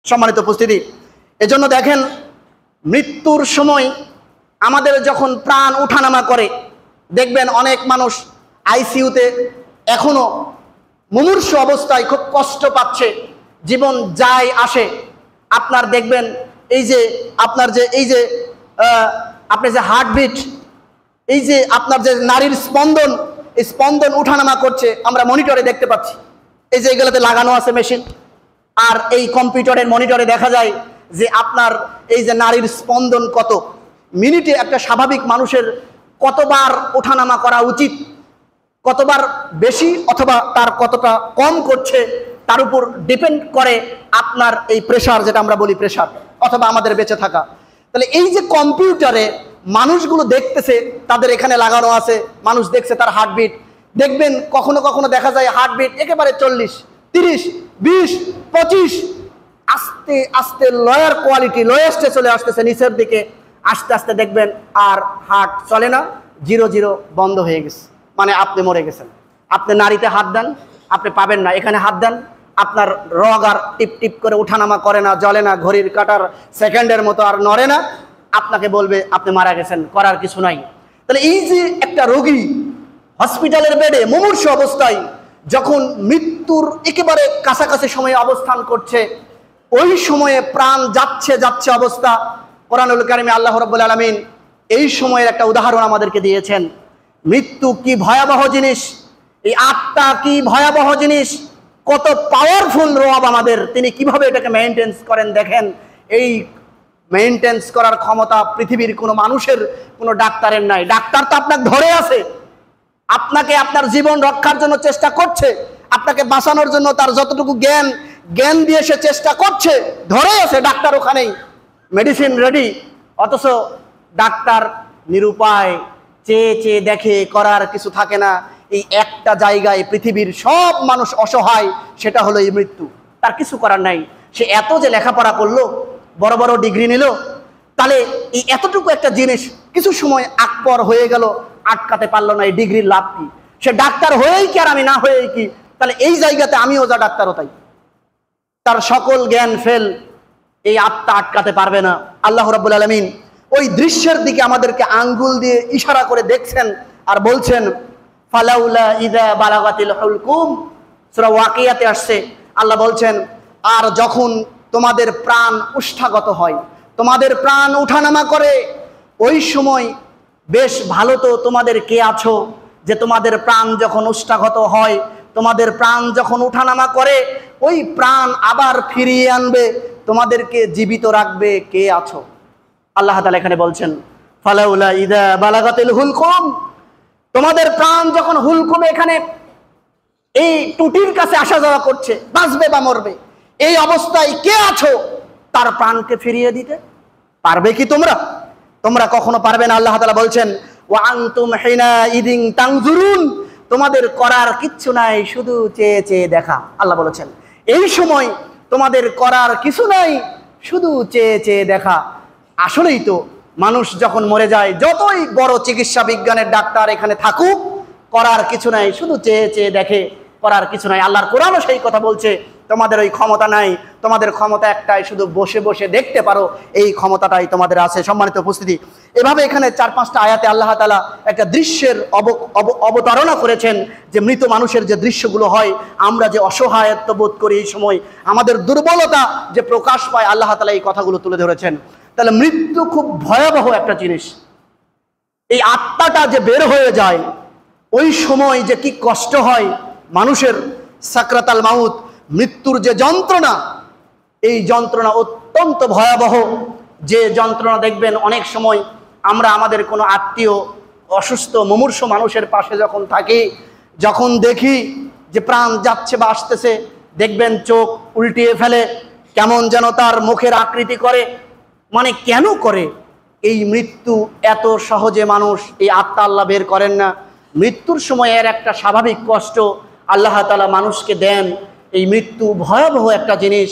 সম্মানিত উপস্থিতি, এজন্য দেখেন মৃত্যুর সময় আমাদের যখন প্রাণ ওঠানামা করে, দেখবেন অনেক মানুষ আইসিইউতে এখনো মুমূর্ষু অবস্থায় খুব কষ্ট পাচ্ছে, জীবন যায় আসে। আপনার দেখবেন এই যে আপনার যে আপনার যে হার্টবিট, এই যে আপনার যে নারীর স্পন্দন, এই স্পন্দন উঠানামা করছে, আমরা মনিটরে দেখতে পাচ্ছি। এই যে এগুলোতে লাগানো আছে মেশিন, আর এই কম্পিউটারের মনিটরে দেখা যায় যে আপনার এই যে নারীর স্পন্দন কত মিনিটে, একটা স্বাভাবিক মানুষের কতবার ওঠানামা করা উচিত, কতবার বেশি অথবা তার কতটা কম করছে, তার উপর ডিপেন্ড করে আপনার এই প্রেশার, যেটা আমরা বলি প্রেশার, অথবা আমাদের বেঁচে থাকা। তাহলে এই যে কম্পিউটারে মানুষগুলো দেখতেছে, তাদের এখানে লাগানো আছে, মানুষ দেখছে তার হার্টবিট। দেখবেন কখনো কখনো দেখা যায় হার্টবিট একেবারে 40, 30, 20, 25, আস্তে আস্তে লয়ার কোয়ালিটি, লোয়েস্টে চলে আসতেছে, নিচের দিকে আস্তে আস্তে দেখবেন আর হার্ট চলে না, 0 বন্ধ হয়ে গেছে, মানে আপনি মরে গেছেন। আপনি নারীতে হাত দেন, আপনি পাবেন না। এখানে হাত দেন, আপনার রগ আর টিপ টিপ করে ওঠানামা করে না, জ্বলে না, ঘড়ির কাঁটার সেকেন্ডের মতো আর নড়ে না, আপনাকে বলবে আপনি মারা গেছেন, করার কিছু নাই। তাহলে এই যে একটা রোগী হসপিটালের বেডে মুমূর্ষু অবস্থায় যখন মৃত্যুর একেবারে কাছাকাছি সময়ে অবস্থান করছে, ওই সময়ে প্রাণ যাচ্ছে যাচ্ছে অবস্থা, কোরআনুল কারিমে আল্লাহ রাব্বুল আলামিন এই সময়ের একটা উদাহরণ আমাদেরকে দিয়েছেন। মৃত্যু কি ভয়াবহ জিনিস, এই আত্মা কি ভয়াবহ জিনিস, কত পাওয়ারফুল রব আমাদের, তিনি কিভাবে এটাকে মেইনটেন্স করেন। দেখেন, এই মেইনটেন্স করার ক্ষমতা পৃথিবীর কোনো মানুষের, কোনো ডাক্তারের নাই। ডাক্তার তো আপনাকে ধরে আছে, আপনাকে আপনার জীবন রক্ষার জন্য চেষ্টা করছে, আপনাকে বাঁচানোর জন্য তার যতটুকু জ্ঞান দিয়ে সে চেষ্টা করছে, ধরে আছে। ডাক্তার ওখানেই, মেডিসিন রেডি, অথচ ডাক্তার নিরুপায়, চেয়ে চেয়ে দেখে, করার কিছু থাকে না। এই একটা জায়গায় পৃথিবীর সব মানুষ অসহায়, সেটা হলো এই মৃত্যু। তার কিছু করার নাই। সে এত যে লেখাপড়া করলো, বড় বড় ডিগ্রি নিল, তাহলে এই এতটুকু একটা জিনিস কিছু সময় আকপর হয়ে গেল, আটকাতে পারলো না। এই ডিগ্রির লাভ কি? সে ডাক্তার হয়েই কি আর আমি না হয়েই কি? তাহলে এই জায়গাতে আমিও যা ডাক্তারও তাই, তার সকল জ্ঞান ফেল, এই আত্মা আটকাতে পারবে না। আল্লাহ রাব্বুল আলামিন ওই দৃশ্যের দিকে আমাদেরকে আঙ্গুল দিয়ে ইশারা করে দেখছেন আর বলছেন, ফালাউলা ইযা বালাগাতিল হুলকুম, সূরা ওয়াকিয়াতে আসছে। আল্লাহ বলছেন, আর যখন তোমাদের প্রাণ উষ্ঠাগত হয়, তোমাদের প্রাণ উঠানামা করে, ওই সময় বেশ ভালো তো তোমাদের কে আছো যে তোমাদের প্রাণ যখন উষ্ঠাগত হয়, তোমাদের প্রাণ যখন উঠানামা করে, ওই প্রাণ আবার ফিরিয়ে আনবে, তোমাদেরকে জীবিত রাখবে কে আছো? আল্লাহ তাআলা এখানে বলছেন, ফালাউলা ইযা বালাগাতিল হুলকুম, তোমাদের প্রাণ যখন হুলকুমে, এখানে এই টুটির কাছে আসা যাওয়া করছে, বাঁচবে বা মরবে, এই অবস্থায় কে আছো তার প্রাণকে ফিরিয়ে দিতে? পারবে কি তোমরা? তোমরা কখনো পারবে না। আল্লাহ তাআলা বলছেন, ওয়া আনতুম হিনা ইদিন তানজুরুন, তোমাদের করার কিচ্ছু নাই, শুধু চেয়ে চেয়ে দেখা। আল্লাহ বলেছেন, এই সময় তোমাদের করার কিছু নাই, শুধু চেয়ে চেয়ে দেখা। আসলেই তো মানুষ যখন মরে যায়, যতই বড় চিকিৎসা বিজ্ঞানের ডাক্তার এখানে থাকুক, করার কিছু নাই, শুধু চেয়ে চেয়ে দেখে, করার কিছু নাই। আল্লাহর কোরআনও সেই কথা বলছে, তোমাদের ওই ক্ষমতা নাই, তোমাদের ক্ষমতা একটাই, শুধু বসে বসে দেখতে পারো, এই ক্ষমতাটাই তোমাদের আছে। সম্মানিত উপস্থিতি, এভাবে এখানে 4-5টা আয়াতে আল্লাহ তাআলা একটা দৃশ্যের অবতারণা করেছেন, যে মৃত মানুষের যে দৃশ্যগুলো হয়, আমরা যে অসহায়ত্ব বোধ করি, এই সময় আমাদের দুর্বলতা যে প্রকাশ পায়, আল্লাহ তাআলা এই কথাগুলো তুলে ধরেছেন। তাহলে মৃত্যু খুব ভয়াবহ একটা জিনিস। এই আত্মাটা যে বের হয়ে যায়, ওই সময় যে কি কষ্ট হয় মানুষের, সাকরাতাল মাউত, মৃত্যুর যে যন্ত্রণা, এই যন্ত্রণা অত্যন্ত ভয়াবহ। যে যন্ত্রণা দেখবেন অনেক সময় আমরা আমাদের কোনো আত্মীয় অসুস্থ মুমূর্ষু মানুষের পাশে যখন থাকি, যখন দেখি যে প্রাণ যাচ্ছে বা আসতেছে, দেখবেন চোখ উল্টিয়ে ফেলে, কেমন যেন তার মুখের আকৃতি করে, মানে কেন করে? এই মৃত্যু এত সহজে মানুষ, এই আত্মা আল্লাহ বের করেন না। মৃত্যুর সময় এর একটা স্বাভাবিক কষ্ট আল্লাহ তাআলা মানুষকে দেন। এই মৃত্যু ভয়াবহ একটা জিনিস।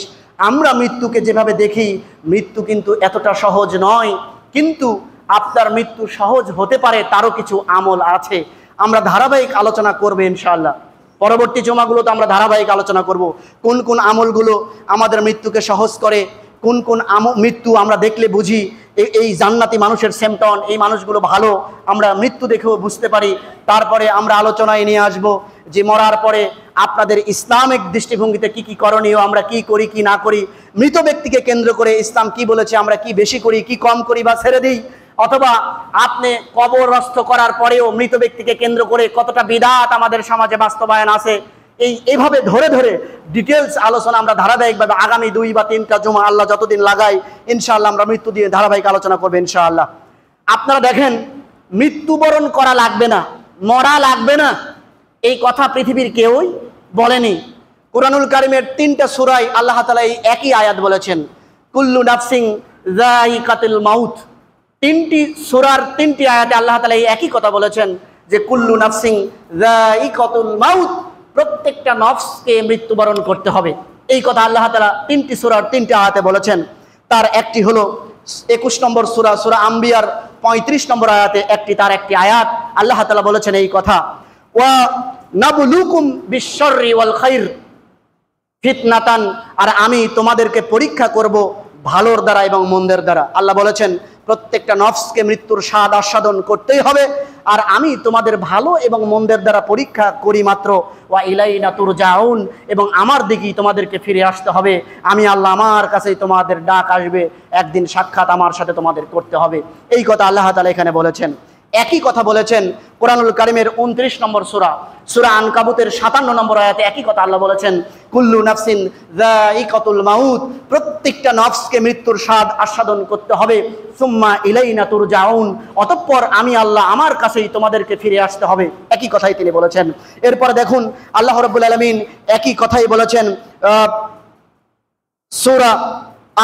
আমরা মৃত্যুকে যেভাবে দেখি, মৃত্যু কিন্তু এতটা সহজ নয়। কিন্তু আপনার মৃত্যু সহজ হতে পারে, তারও কিছু আমল আছে, আমরা ধারাবাহিক আলোচনা করব ইনশাআল্লাহ। পরবর্তী জুমাগুলোতে আমরা ধারাবাহিক আলোচনা করব কোন কোন আমলগুলো আমাদের মৃত্যুকে সহজ করে, কোন কোন মৃত্যু আমরা দেখলে বুঝি এই জান্নাতি মানুষের সিম্পটম, এই মানুষগুলো ভালো, আমরা মৃত্যু দেখেও বুঝতে পারি। তারপরে আমরা আলোচনায় নিয়ে আসব যে মরার পরে আপনাদের ইসলামিক দৃষ্টিভঙ্গিতে কি কি করণীয়, আমরা কি করি কি না করি, মৃত ব্যক্তিকে কেন্দ্র করে ইসলাম কি বলেছে, আমরা কি বেশি করি কি কম করি বা ছেড়ে দিই, অথবা আপনি কবরস্থ করার পরেও মৃত ব্যক্তিকে কেন্দ্র করে কতটা বিদআত আমাদের সমাজে বাস্তবায়ন আছে, এইভাবে ধরে ধরে ডিটেলস আলোচনা আমরা ধারাবাহিকভাবে আগামী 2 বা 3টা জুমা আল্লাহ যতদিন লাগাই ইনশাআল্লাহ আমরা মৃত্যু দিয়ে ধারাবাহিক আলোচনা করবো ইনশাআল্লাহ। আপনারা দেখেন, মৃত্যুবরণ করা লাগবে না, মরা লাগবে না, এই কথা পৃথিবীর কেউই বলেনি। কুরআনুল কারীমের 3টা সূরায় আল্লাহ তাআলা এই একই আয়াত বলেছেন, কুল্লু নাফসিন যায়িকাতুল মাউত। 3টি সূরার 3টি আয়াতে আল্লাহ তাআলা এই একই কথা বলেছেন যে কুল্লু নাফসিন যায়িকাতুল মাউত, প্রত্যেকটা নফসকে মৃত্যুবরণ করতে হবে। এই কথা আল্লাহ তাআলা 3টি সূরার 3টি আয়াতে বলেছেন। তার একটি হলো 21 নম্বর সূরা, সূরা আম্বিয়ার 35 নম্বর আয়াতে তার একটি আয়াত আল্লাহ তাআলা বলেছেন এই কথা, ওয়া নাবলুকুম বিশ-শাররি ওয়াল খাইর ফিতনাতান, আর আমি তোমাদেরকে পরীক্ষা করব ভালোর দ্বারা এবং মন্দের দ্বারা। আল্লাহ বলেছেন প্রত্যেকটা নফসকে মৃত্যুর স্বাদ আস্বাদন করতেই হবে, আর আমি তোমাদের ভালো এবং মন্দের দ্বারা পরীক্ষা করি মাত্র। ওয়া ইলাইনা তুরজাউন, এবং আমার দিকেই তোমাদেরকে ফিরে আসতে হবে। আমি আল্লাহ, আমার কাছেই তোমাদের ডাক আসবে, একদিন সাক্ষাৎ আমার সাথে তোমাদের করতে হবে। এই কথা আল্লাহ তাআলা এখানে বলেছেন। একই কথা বলেছেন কোরআনুল কারীমের 29 নম্বর সূরা, সূরা আনকাবুতের 57 নম্বর আয়াতে একই কথা আল্লাহ বলেছেন, কুল্লু নাফসিন যায়িকাতুল মাউত, প্রত্যেকটা নফসকে মৃত্যুর স্বাদ আস্বাদন করতে হবে। সুম্মা ইলাইনা তুরজাউন, অতঃপর আমি আল্লাহ, আমার কাছেই তোমাদেরকে ফিরে আসতে হবে। একই কথাই তিনি বলেছেন। এরপর দেখুন আল্লাহ রাব্বুল আলামিন একই কথাই বলেছেন সূরা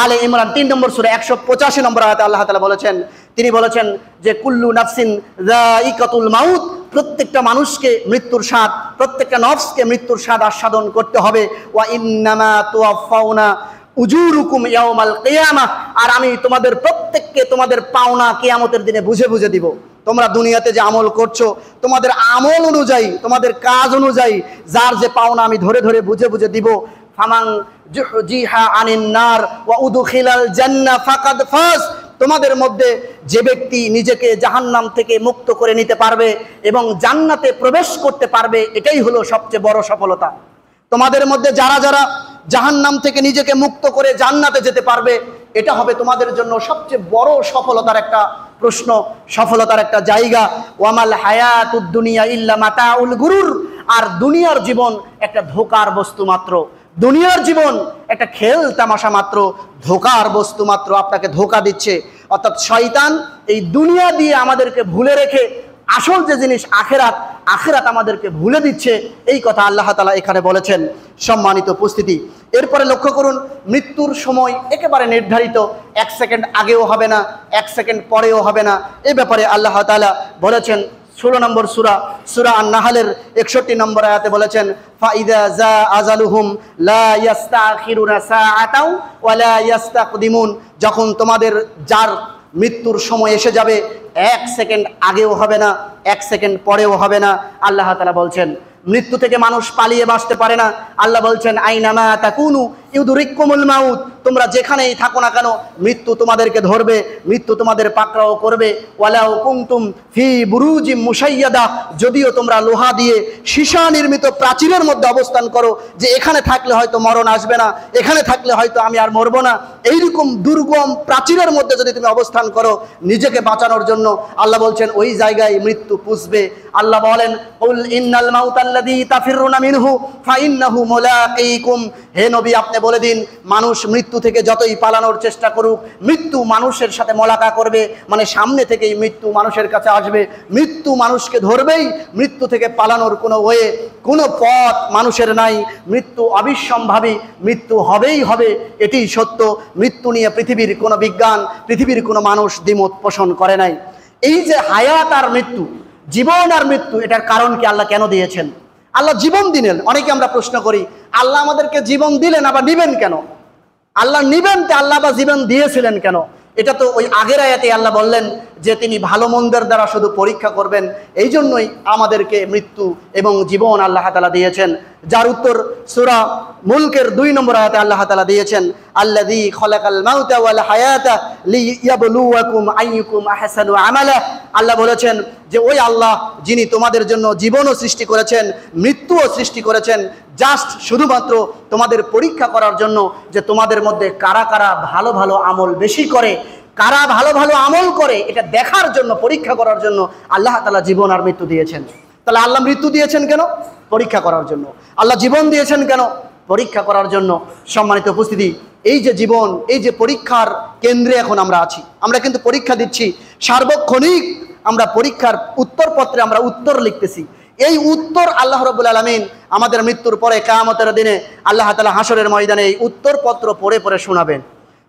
আলে ইমরান 3 নম্বর সূরা 185 নম্বর আয়াতে আল্লাহ তাআলা বলেছেন, তিনি বলেছেন যে কুল্লু নাফসিন যায়িকাতুল মাউত, প্রত্যেকটা মানুষকে মৃত্যুর স্বাদ, প্রত্যেকটা নফসকে মৃত্যুর স্বাদ আস্বাদন করতে হবে। ওয়া ইন্নামা তুওয়াফাউনা উজুরুকুম ইয়াউমাল কিয়ামাহ, আর আমি তোমাদের প্রত্যেককে তোমাদের পাওনা কিয়ামতের দিনে বুঝে বুঝে দিব। তোমরা দুনিয়াতে যে আমল করছো, তোমাদের আমল অনুযায়ী, তোমাদের কাজ অনুযায়ী যার যে পাওনা আমি ধরে ধরে বুঝে বুঝে দিব। ফামান জুহজিহা আনিন নার ওয়া উদখিলাল জান্নাহ ফাকাদ ফাজ, তোমাদের মধ্যে যে ব্যক্তি নিজেকে জাহান্নাম থেকে মুক্ত করে নিতে পারবে এবং জান্নাতে প্রবেশ করতে পারবে, এটাই হলো সবচেয়ে বড় সফলতা। তোমাদের মধ্যে যারা যারা জাহান্নাম থেকে নিজেকে মুক্ত করে জান্নাতে যেতে পারবে, এটা হবে তোমাদের জন্য সবচেয়ে বড় সফলতার একটা প্রশ্ন, সফলতার একটা জায়গা। ওয়ামাল হায়াতুদ দুনিয়া ইল্লা মাতাউল গুরুর, আর দুনিয়ার জীবন একটা ধোঁকার বস্তু মাত্র। দুনিয়ার জীবন একটা খেল তামাশা মাত্র, ধোঁকার বস্তু মাত্র, আপনাকে ধোঁকা দিচ্ছে। অর্থাৎ শয়তান এই দুনিয়া দিয়ে আমাদেরকে ভুলে রেখে আসল যে জিনিস আখেরাত, আখেরাত আমাদেরকে ভুলে দিচ্ছে। এই কথা আল্লাহ তাআলা এখানে বলেছেন। সম্মানিত উপস্থিতি, এরপরে লক্ষ্য করুন, মৃত্যুর সময় একেবারে নির্ধারিত, 1 সেকেন্ড আগেও হবে না, 1 সেকেন্ড পরেও হবে না। এই ব্যাপারে আল্লাহ তাআলা বলেছেন 16 নম্বর সূরা, সূরা আন-নাহলের 61 নম্বর আয়াতে বলেছেন, ফাইদা জা আজালুহুম লা ইস্তাখিরুনা সাআতাও ওয়া লা ইস্তাকদিমুন, যখন তোমাদের যার মৃত্যুর সময় এসে যাবে 1 সেকেন্ড আগেও হবে না, 1 সেকেন্ড পরেও হবে না। আল্লাহ তাআলা বলছেন মৃত্যু থেকে মানুষ পালিয়ে বাঁচতে পারে না। আল্লাহ বলছেন আইনামা তাকুনু ইউদরিকুমুল মাউত, তোমরা যেখানেই থাকো না কেন মৃত্যু তোমাদেরকে ধরবে, মৃত্যু তোমাদের পাকড়াও করবে। ওয়ালাউ কুনতুম ফি বুরুজিম মুশাইয়াদা, যদিও তোমরা লোহা দিয়ে সীসা নির্মিত প্রাচীরের মধ্যে অবস্থান করো, যে এখানে থাকলে হয়তো মরণ আসবে না, এখানে থাকলে হয়তো আমি আর মরবো না, এইরকম দুর্গম প্রাচীরের মধ্যে যদি তুমি অবস্থান করো নিজেকে বাঁচানোর জন্য, আল্লাহ বলছেন ওই জায়গায় মৃত্যু পুষবে। আল্লাহ বলেন কুল ইন্নাল মাউতাল্লাযী তাফিরুনা মিনহু ফাইন্নাহু মুলাকীকুম, হে নবী আপনি বলে দিন, মানুষ মৃত্যু থেকে যতই পালানোর চেষ্টা করুক, মৃত্যু মানুষের সাথে মোলাকা করবে, মানে সামনে থেকেই মৃত্যু মানুষের কাছে আসবে, মৃত্যু মানুষকে ধরবেই। মৃত্যু থেকে পালানোর কোনো ওয়ে, কোনো পথ মানুষের নাই। মৃত্যু অবিসম্ভাবী, মৃত্যু হবেই হবে, এটি সত্য। মৃত্যু নিয়ে পৃথিবীর কোনো বিজ্ঞান, পৃথিবীর কোনো মানুষ দ্বিমত পোষণ করে নাই। এই যে হায়াত আর মৃত্যু, জীবন আর মৃত্যু, এটার কারণ কি? আল্লাহ কেন দিয়েছেন? আল্লাহ জীবন দিলেন। অনেকে আমরা প্রশ্ন করি, আল্লাহ আমাদেরকে জীবন দিলেন আবার নিবেন কেন? আল্লাহ নিবেন তো আল্লাহ বা জীবন দিয়েছিলেন কেন? এটা তো ওই আগের আয়াতে আল্লাহ বললেন যে তিনি ভালো মন্দের দ্বারা শুধু পরীক্ষা করবেন। এই জন্যই আমাদেরকে মৃত্যু এবং জীবন আল্লাহ তাআলা দিয়েছেন, যার উত্তর সূরা মুলকের 2 নম্বর আয়াতে আল্লাহ তাআলা দিয়েছেন, আল্লাযী খালাকাল মাউতা ওয়াল হায়াতা লিয়াবলুয়াকুম আইয়ুকুম আহসানু আমালা। আল্লাহ বলেছেন যে ওই আল্লাহ যিনি তোমাদের জন্য জীবনও সৃষ্টি করেছেন, মৃত্যুও সৃষ্টি করেছেন, জাস্ট শুধুমাত্র তোমাদের পরীক্ষা করার জন্য যে তোমাদের মধ্যে কারা কারা ভালো ভালো আমল বেশি করে, কারা ভালো ভালো আমল করে, এটা দেখার জন্য, পরীক্ষা করার জন্য আল্লাহ তাআলা জীবন আর মৃত্যু দিয়েছেন। তাহলে আল্লাহ মৃত্যু দিয়েছেন কেন? পরীক্ষা করার জন্য। আল্লাহ জীবন দিয়েছেন কেন? পরীক্ষা করার জন্য। সম্মানিত উপস্থিতি, এই যে জীবন, এই যে পরীক্ষার কেন্দ্রে এখন আমরা আছি, আমরা কিন্তু পরীক্ষা দিচ্ছি সার্বক্ষণিক, আমরা পরীক্ষার উত্তরপত্রে আমরা উত্তর লিখতেছি। এই উত্তর আল্লাহ রাব্বুল আলামিন আমাদের মৃত্যুর পরে কিয়ামতের দিনে আল্লাহ তাআলা হাসরের ময়দানে এই উত্তরপত্র পড়ে পড়ে শোনাবেন,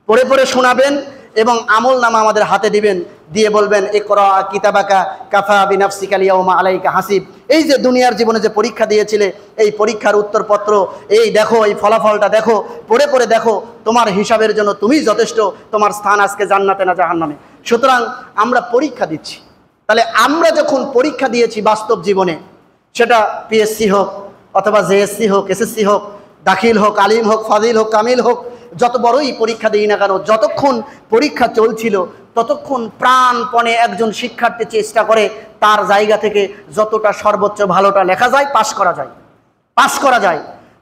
পড়ে পড়ে শোনাবেন এবং আমল নামা আমাদের হাতে দিবেন, দিয়ে বলবেন ইকরা কিতাবাকা কাফা বিনাফসিকা আল-ইয়াওমা আলাইকা হাসিব। এই যে দুনিয়ার জীবনে যে পরীক্ষা দিয়েছিলে, এই পরীক্ষার উত্তরপত্র এই দেখো, এই ফলাফলটা দেখো, পড়ে পড়ে দেখো, তোমার হিসাবের জন্য তুমি যথেষ্ট, তোমার স্থান আজকে জান্নাতে না জাহান্নামে। সুতরাং আমরা পরীক্ষা দিচ্ছি। তাহলে আমরা যখন পরীক্ষা দিয়েছি বাস্তব জীবনে, সেটা পিএসসি হোক অথবা জেএসসি হোক, এসএসসি হোক, দাখিল হোক, আলিম হোক, ফাজিল হোক, কামিল হোক, যত বড়ই পরীক্ষা দিই না কেন, যতক্ষণ পরীক্ষা চলছিল ততক্ষণ প্রাণপণে একজন শিক্ষার্থী চেষ্টা করে তার জায়গা থেকে যতটা সর্বোচ্চ ভালোটা লেখা যায়, পাশ করা যায়, পাশ করা যায়।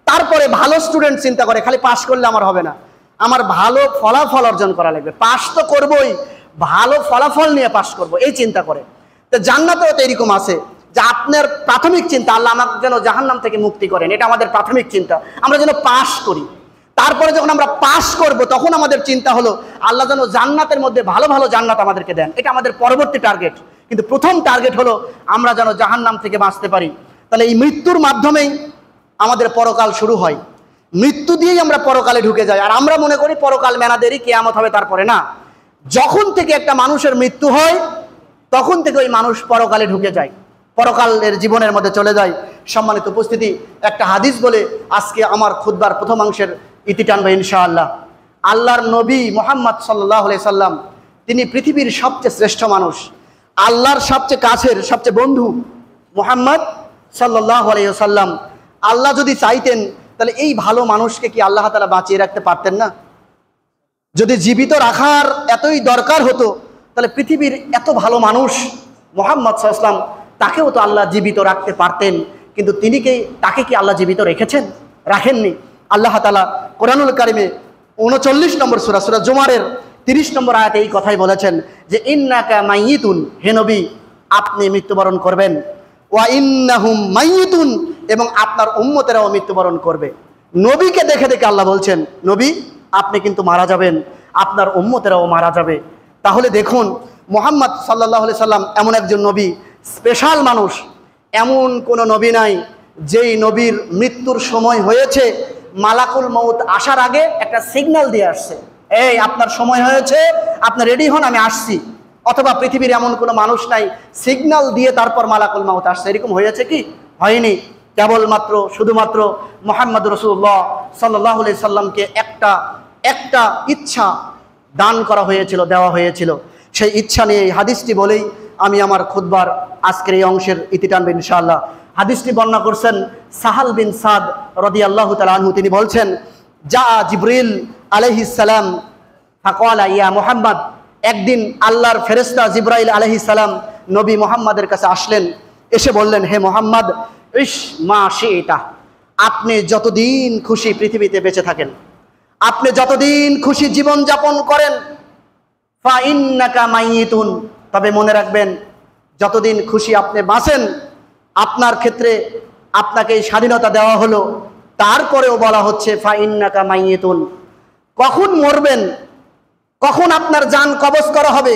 তারপরে ভালো স্টুডেন্ট চিন্তা করে খালি পাশ করলে আমার হবে না, আমার ভালো ফলাফল অর্জন করা লাগবে, পাশ তো করবই, ভালো ফলাফল নিয়ে পাশ করব, এই চিন্তা করে। তো জান্নাতেও তো এরকম আছে যে আপনার প্রাথমিক চিন্তা আল্লাহ আমাকে যেন জাহান্নাম থেকে মুক্তি করেন, এটা আমাদের প্রাথমিক চিন্তা, আমরা যেন পাশ করি। তারপরে যখন আমরা পাশ করব তখন আমাদের চিন্তা হলো আল্লাহ যেন জান্নাতের মধ্যে ভালো ভালো জান্নাত আমাদেরকে দেন, এটা আমাদের পরবর্তী টার্গেট। কিন্তু প্রথম টার্গেট হলো আমরা যেন জাহান্নাম থেকে বাঁচতে পারি। তাহলে এই মৃত্যুর মাধ্যমেই আমাদের পরকাল শুরু হয়, মৃত্যু দিয়েই আমরা পরকালে ঢুকে যাই। আর আমরা মনে করি পরকাল মেনাদেরই, কিয়ামত হবে তারপরে। না, যখন থেকে একটা মানুষের মৃত্যু হয় তখন থেকে ওই মানুষ পরকালে ঢুকে যায়, পরকালের জীবনের মধ্যে চলে যায়। সম্মানিত উপস্থিতি, একটা হাদিস বলে আজকে আমার খুতবার প্রথমাংশের ইতি টানবে ইনশাআল্লাহ। আল্লাহর নবী মুহাম্মদ সাল্লাল্লাহু আলাইহি সাল্লাম, তিনি পৃথিবীর সবচেয়ে শ্রেষ্ঠ মানুষ, আল্লাহর সবচেয়ে কাছের, সবচেয়ে বন্ধু মুহাম্মদ সাল্লাল্লাহু আলাইহি সাল্লাম। আল্লাহ যদি চাইতেন তাহলে এই ভালো মানুষকে কি আল্লাহ তাআলা বাঁচিয়ে রাখতে পারতেন না? যদি জীবিত রাখার এতই দরকার হতো তাহলে পৃথিবীর এত ভালো মানুষ মুহাম্মদ সাল্লাল্লাহু আলাইহি সাল্লাম, তাকেও তো আল্লাহ জীবিত রাখতে পারতেন। কিন্তু তাকে কি আল্লাহ জীবিত রেখেছেন? রাখেননি। আল্লাহ তাআলা কোরআনুল কারিমে 39 নম্বর সূরা, সূরা জুমারের 30 নম্বর আয়াতে এই কথাই বলেছেন যে ইন্নাকা মাইয়িতুন, হে নবী আপনি মৃত্যুবরণ করবেন, ওয়া ইন্নাহুম মাইয়িতুন, এবং আপনার উম্মতেরাও মৃত্যুবরণ করবে। নবীকে দেখে দেখে আল্লাহ বলছেন নবী আপনি কিন্তু মারা যাবেন, আপনার উম্মতেরাও মারা যাবে। তাহলে দেখুন মুহাম্মদ সাল্লাল্লাহু আলাইহি সাল্লাম এমন একজন নবী, স্পেশাল মানুষ। এমন কোনো নবী নাই যেই নবীর মৃত্যুর সময় হয়েছে মালাকুল মউত আসার আগে একটা সিগন্যাল দিয়ে আসছে, এই আপনার সময় হয়েছে, আপনি রেডি হন, আমি আসছি। অথবা পৃথিবীর এমন কোনো মানুষ নাই সিগন্যাল দিয়ে তারপর মালাকুল মউত আসছে, এরকম হয়েছে কি? হয়নি। কেবলমাত্র শুধুমাত্র মুহাম্মদ রাসূলুল্লাহ সাল্লাল্লাহু আলাইহি সাল্লামকে একটা ইচ্ছা দান করা হয়েছিল, দেওয়া হয়েছিল। সেই ইচ্ছা নিয়ে এই হাদিসটি বলেই আমি আমার খুতবার আজকের এই অংশের ইতি টানব ইনশাআল্লাহ। হাদিসটি বর্ণনা করছেন সাহাল বিন সাদ রাদিয়াল্লাহু তাআলা আনহু। তিনি বলছেন যা জিবরিল আলাইহিস সালাম ফাকালা ইয়া মুহাম্মদ, একদিন আল্লাহর ফেরেশতা জিবরাইল আলাইহিস সালাম নবী মুহাম্মাদের কাছে আসলেন, এসে বললেন হে মুহাম্মদ ইশ মা শিতা, আপনি যতদিন খুশি পৃথিবীতে বেঁচে থাকেন, আপনি যতদিন খুশি জীবন যাপন করেন, ফা ইন্নাকা মাইয়িতুন, তবে মনে রাখবেন যতদিন খুশি আপনি বাঁচেন, আপনার ক্ষেত্রে আপনাকে এই স্বাধীনতা দেওয়া হলো, তারপরেও বলা হচ্ছে ফা ইন্নাকা মাইয়িতুন, কখন মরবেন, কখন আপনার জান কবজ করা হবে,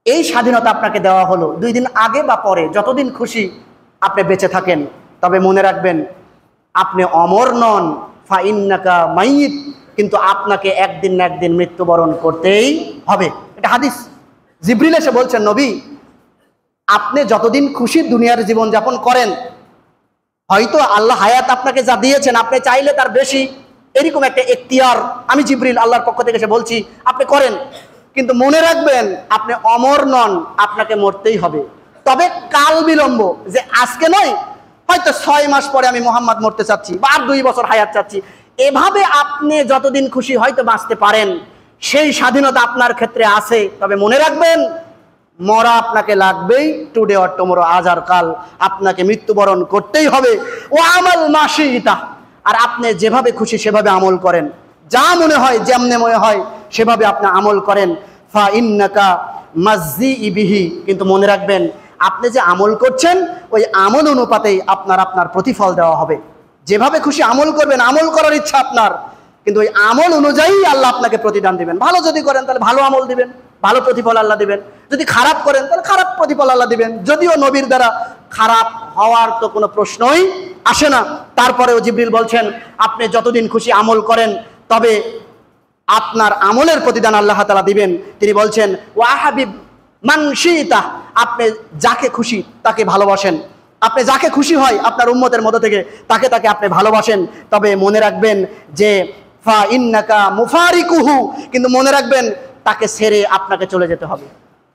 এই স্বাধীনতা আপনাকে দেওয়া হলো। 2 দিন আগে বা পরে যতদিন খুশি আপনি বেঁচে থাকেন, তবে মনে রাখবেন আপনি অমর নন, ফা ইন্নাকা মাইয়িত, কিন্তু আপনাকে একদিন না একদিন মৃত্যুবরণ করতেই হবে। এটা হাদিস। জিবরিল এসে বলছেন নবী আপনি যতদিন খুশি দুনিয়ার জীবন যাপন করেন, হয়তো আল্লাহ হায়াত আপনাকে যা দিয়েছেন আপনি চাইলে তার বেশি, এরকম একটা এখতিয়ার আমি জিবরিল আল্লাহর পক্ষ থেকে এসে বলছি আপনি করেন। কিন্তু মনে রাখবেন আপনি অমর নন, আপনাকে মরতেই হবে। তবে কাল বিলম্ব, যে আজকে নয়, হয়তো 6 মাস পরে আমি মোহাম্মদ মরতে চাচ্ছি বা 2 বছর হায়াত চাচ্ছি, এভাবে আপনি যতদিন খুশি হয়তো বাঁচতে পারেন, সেই স্বাধীনতা আপনার ক্ষেত্রে আছে। তবে মনে রাখবেন মরা আপনাকে লাগবেই, টুডে অর টুমরো, আজ আর কাল আপনাকে মৃত্যুবরণ করতেই হবে। ও আমল মাশিইতা, আর আপনি যেভাবে খুশি সেভাবে আমল করেন, যা মনে হয় যেমনে মনে হয় সেভাবে আপনি আমল করেন। ফা ইন্নাকা মাজ্জি বিহি, কিন্তু মনে রাখবেন আপনি যে আমল করছেন ওই আমল অনুপাতেই আপনার প্রতিফল দেওয়া হবে। যেভাবে খুশি আমল করবেন, আমল করার ইচ্ছা আপনার, কিন্তু ওই আমল অনুযায়ী আল্লাহ আপনাকে প্রতিদান দিবেন। ভালো যদি করেন তাহলে ভালো আমল দিবেন, ভালো প্রতিফল আল্লাহ দিবেন। যদি খারাপ করেন তাহলে খারাপ প্রতিফল আল্লাহ দিবেন। যদিও নবীর দ্বারা খারাপ হওয়ার তো কোনো প্রশ্নই আসে না, তারপরেও জিবরিল বলছেন আপনি যতদিন খুশি আমল করেন, তবে আপনার আমলের প্রতিদান আল্লাহ তাআলা দিবেন। তিনি বলছেন ওয়া হাবিব মান শিতা, আপনি যাকে খুশি তাকে ভালোবাসেন, আপনি যাকে খুশি হয় আপনার উম্মতের মধ্য থেকে তাকে আপনি ভালোবাসেন। তবে মনে রাখবেন যে ফা ইন্নাকা মুফারিকুহু, কিন্তু মনে রাখবেন তাকে ছেড়ে আপনাকে চলে যেতে হবে।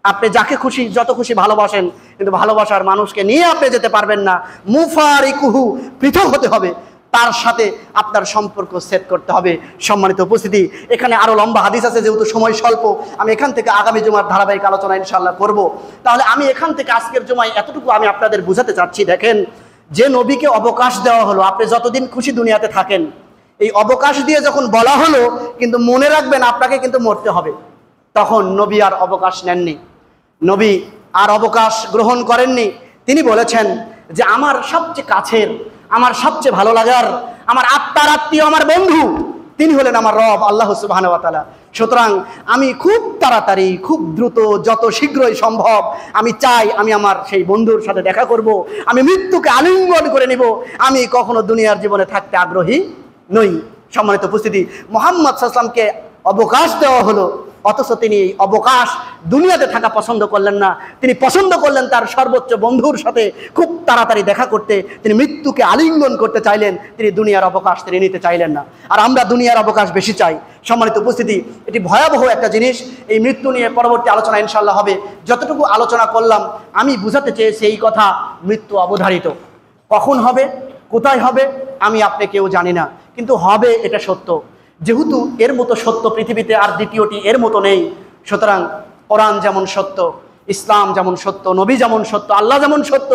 আপনি যাকে খুশি যত খুশি ভালোবাসেন, কিন্তু ভালোবাসার মানুষকে নিয়ে আপনি যেতে পারবেন না। মুফারিকুহু, পৃথক হতে হবে, তার সাথে আপনার সম্পর্ক সেট করতে হবে। সম্মানিত উপস্থিতি, এখানে আরো লম্বা হাদিস আছে, যেহেতু সময় স্বল্প আমি এখান থেকে আগামী জুমার ধারাবাহিক আলোচনা ইনশাআল্লাহ করব। তাহলে আমি এখান থেকে আজকের জুমায় এতটুকু আমি আপনাদের বুঝাতে চাচ্ছি, দেখেন যে নবীকে অবকাশ দেওয়া হলো আপনি যতদিন খুশি দুনিয়াতে থাকেন, এই অবকাশ দিয়ে যখন বলা হলো কিন্তু মনে রাখবেন আপনাকে কিন্তু মরতে হবে, তখন নবী আর অবকাশ নেননি, নবী আর অবকাশ গ্রহণ করেননি। তিনি বলেছেন যে আমার সবচেয়ে কাছের, আমার সবচেয়ে ভালো লাগার, আমার আত্মার আত্মীয়, আমার বন্ধু, তিনি হলেন আমার রব আল্লাহ সুবহানাহু ওয়া তাআলা। সুতরাং আমি খুব তাড়াতাড়ি, খুব দ্রুত, যত শীঘ্রই সম্ভব আমি চাই আমি আমার সেই বন্ধুর সাথে দেখা করব, আমি মৃত্যুকে আলিঙ্গন করে নিব। আমি কখনো দুনিয়ার জীবনে থাকতে আগ্রহী নই। সম্মানিত উপস্থিতি, মুহাম্মদ সাল্লাল্লাহু আলাইহি ওয়াসাল্লামকে অবকাশ দেওয়া হলো, অথচ তিনি এই অবকাশ দুনিয়াতে থাকা পছন্দ করলেন না। তিনি পছন্দ করলেন তার সর্বোচ্চ বন্ধুর সাথে খুব তাড়াতাড়ি দেখা করতে। তিনি মৃত্যুকে আলিঙ্গন করতে চাইলেন, তিনি দুনিয়ার অবকাশ তিনি নিতে চাইলেন না। আর আমরা দুনিয়ার অবকাশ বেশি চাই। সম্মানিত উপস্থিতি, এটি ভয়াবহ একটা জিনিস। এই মৃত্যু নিয়ে পরবর্তী আলোচনা ইনশাআল্লাহ হবে। যতটুকু আলোচনা করলাম আমি বুঝাতে চেয়েছি এই কথা, মৃত্যু অবধারিত। কখন হবে, কোথায় হবে আমি আপনি কেউ জানি না, কিন্তু হবে এটা সত্য। যেহেতু এর মতো সত্য পৃথিবীতে আর দ্বিতীয়টি এর মতো নেই, সুতরাং কোরআন যেমন সত্য, ইসলাম যেমন সত্য, নবী যেমন সত্য, আল্লাহ যেমন সত্য,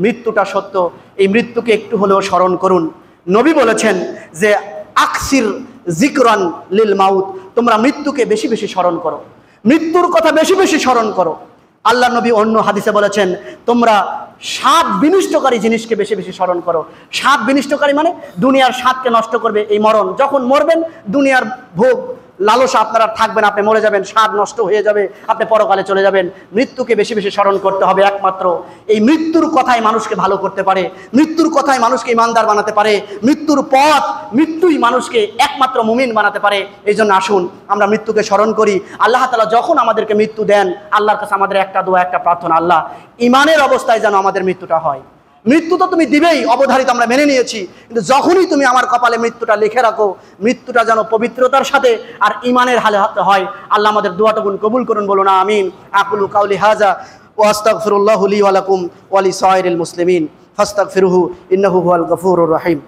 মৃত্যুটা সত্য। এই মৃত্যুকে একটু হলেও স্মরণ করুন। নবী বলেছেন যে আকসির জিকরান লিল মাউত, তোমরা মৃত্যুকে বেশি বেশি স্মরণ করো, মৃত্যুর কথা বেশি বেশি স্মরণ করো। আল্লাহ নবী অন্য হাদিসে বলেছেন তোমরা স্বাদ বিনষ্টকারী জিনিসকে বেশি বেশি স্মরণ করো। স্বাদ বিনষ্টকারী মানে দুনিয়ার স্বাদকে নষ্ট করবে এই মরণ। যখন মরবেন দুনিয়ার ভোগ লালসা আপনারা থাকবেন, আপনি মরে যাবেন, স্বাদ নষ্ট হয়ে যাবে, আপনি পরকালে চলে যাবেন। মৃত্যুকে বেশি বেশি স্মরণ করতে হবে। একমাত্র এই মৃত্যুর কথাই মানুষকে ভালো করতে পারে, মৃত্যুর কথাই মানুষকে ইমানদার বানাতে পারে, মৃত্যুর পথ, মৃত্যুই মানুষকে একমাত্র মুমিন বানাতে পারে। এই জন্য আসুন আমরা মৃত্যুকে স্মরণ করি। আল্লাহ তাআলা যখন আমাদেরকে মৃত্যু দেন, আল্লাহর কাছে আমাদের একটা দোয়া, একটা প্রার্থনা, আল্লাহ ইমানের অবস্থায় যেন আমাদের মৃত্যুটা হয়। মৃত্যু তো তুমি দিবেই, অবধারিত, আমরা মেনে নিয়েছি, কিন্তু যখনই তুমি আমার কপালে মৃত্যুটা লিখে রাখো, মৃত্যুটা যেন পবিত্রতার সাথে আর ইমানের হালে হাতে হয়। আল্লাহ আমাদের দোয়াটুকুন কবুল করুন, বলুন আমিন। আকুলু কাউলি হাযা ওয়া আস্তাগফিরুল্লাহু লি ওয়া লাকুম ওয়া লিসাইরিল মুসলিমিন ফাস্তাগফিরুহু ইন্নাহু হুয়াল গফুরুর রহিম।